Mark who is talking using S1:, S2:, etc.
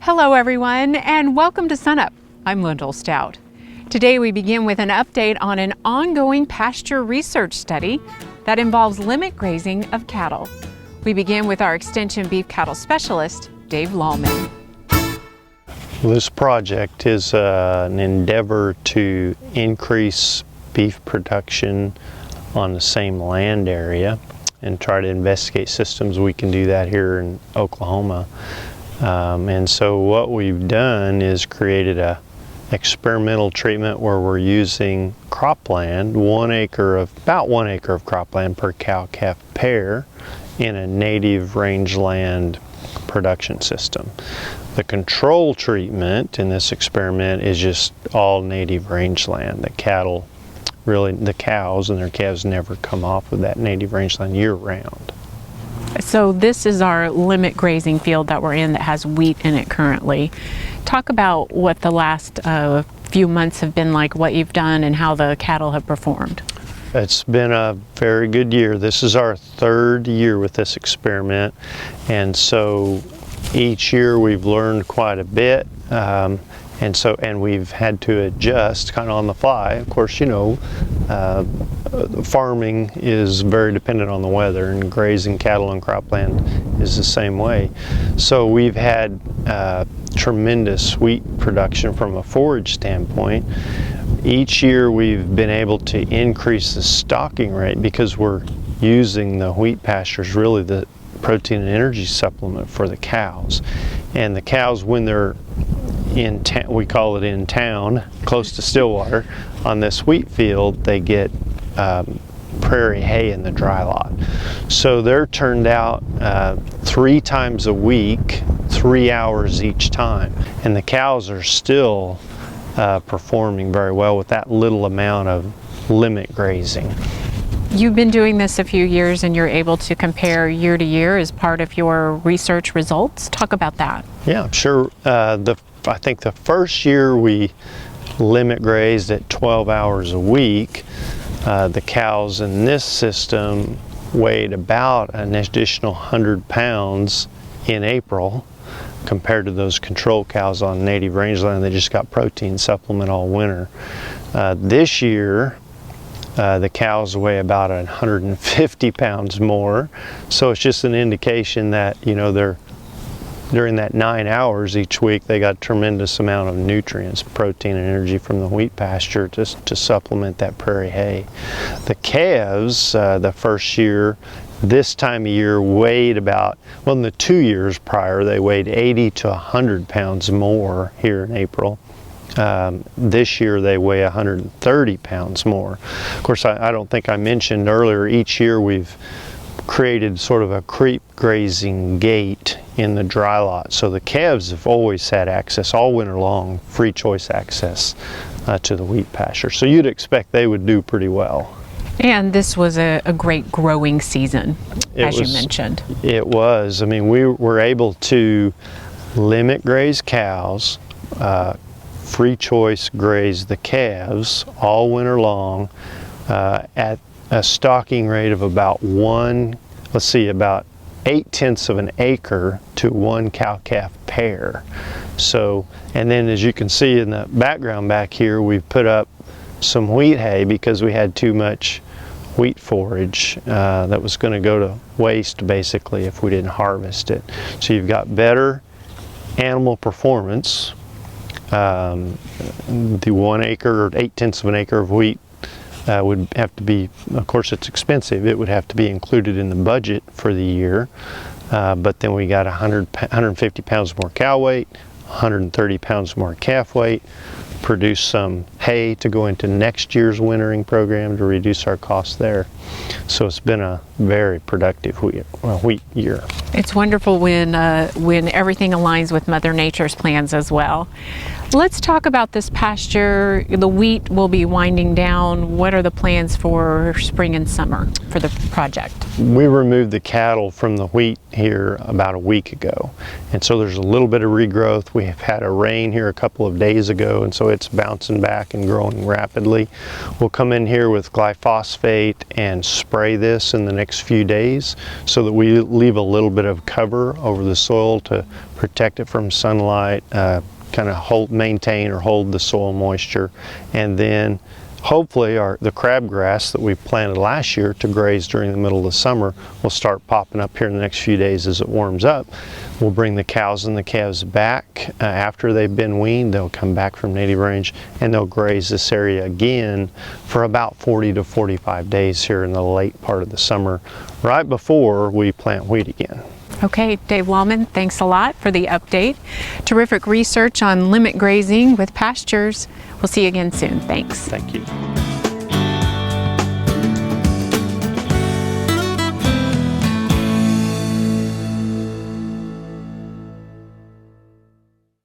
S1: Hello everyone, and welcome to Sunup. I'm Lyndall Stout. Today we begin with an update on an ongoing pasture research study that involves limit grazing of cattle. We begin with our extension beef cattle specialist, Dave Lalman.
S2: This project is an endeavor to increase beef production on the same land area and try to investigate systems we can do that here in Oklahoma. And so what we've done is created a experimental treatment where we're using cropland, about 1 acre of cropland per cow-calf pair in a native rangeland production system. The control treatment in this experiment is just all native rangeland. The cattle, really, the cows and their calves never come off of that native rangeland year-round.
S1: So this is our limit grazing field that we're in that has wheat in it currently. Talk about what the last few months have been like, what you've done, and how the cattle have performed.
S2: It's been a very good year. This is our third year with this experiment, and so each year we've learned quite a bit, and we've had to adjust kind of on the fly. Of course, you know, farming is very dependent on the weather, and grazing cattle on cropland is the same way. So we've had tremendous wheat production from a forage standpoint. Each year we've been able to increase the stocking rate because we're using the wheat pastures, really the protein and energy supplement for the cows. And the cows, when they're in town, we call it in town, close to Stillwater, on this wheat field, they get prairie hay in the dry lot. So they're turned out 3 times a week, 3 hours each time. And the cows are still performing very well with that little amount of limit grazing.
S1: You've been doing this a few years and you're able to compare year to year as part of your research results. Talk about that.
S2: Yeah, sure. I think the first year we limit grazed at 12 hours a week. The cows in this system weighed about an additional 100 pounds in April compared to those control cows on native rangeland. They just got protein supplement all winter. This year, the cows weigh about 150 pounds more. So it's just an indication that, you know, during that 9 hours each week, they got a tremendous amount of nutrients, protein and energy from the wheat pasture to supplement that prairie hay. The calves, the first year, this time of year weighed about, well, in the 2 years prior, they weighed 80 to 100 pounds more here in April. This year they weigh 130 pounds more. Of course, I don't think I mentioned earlier, each year we've created sort of a creep grazing gate in the dry lot. So the calves have always had access all winter long, free choice access to the wheat pasture. So you'd expect they would do pretty well.
S1: And this was a great growing season, as you mentioned. It
S2: was. I mean, we were able to limit graze cows, free choice graze the calves all winter long at a stocking rate of about about 8/10 of an acre to 1 cow-calf pair. So, and then as you can see in the background back here, we've put up some wheat hay because we had too much wheat forage that was going to go to waste basically if we didn't harvest it. So you've got better animal performance. The 1 acre or 8/10 of an acre of wheat would have to be, of course it's expensive, it would have to be included in the budget for the year, but then we got 150 pounds more cow weight, 130 pounds more calf weight, produce some hay to go into next year's wintering program to reduce our costs there. So it's been a very productive wheat year.
S1: It's wonderful when everything aligns with Mother Nature's plans as well. Let's talk about this pasture. The wheat will be winding down. What are the plans for spring and summer for the project?
S2: We removed the cattle from the wheat here about a week ago, and so there's a little bit of regrowth. We have had a rain here a couple of days ago, and so it's bouncing back and growing rapidly. We'll come in here with glyphosate and spray this in the next few days so that we leave a little bit of cover over the soil to protect it from sunlight, kind of maintain or hold the soil moisture, and then hopefully the crabgrass that we planted last year to graze during the middle of the summer will start popping up here in the next few days as it warms up. We'll bring the cows and the calves back after they've been weaned. They'll come back from native range and they'll graze this area again for about 40 to 45 days here in the late part of the summer, right before we plant wheat again.
S1: Okay, Dave Lalman, thanks a lot for the update. Terrific research on limit grazing with pastures. We'll see you again soon. Thanks.
S2: Thank you.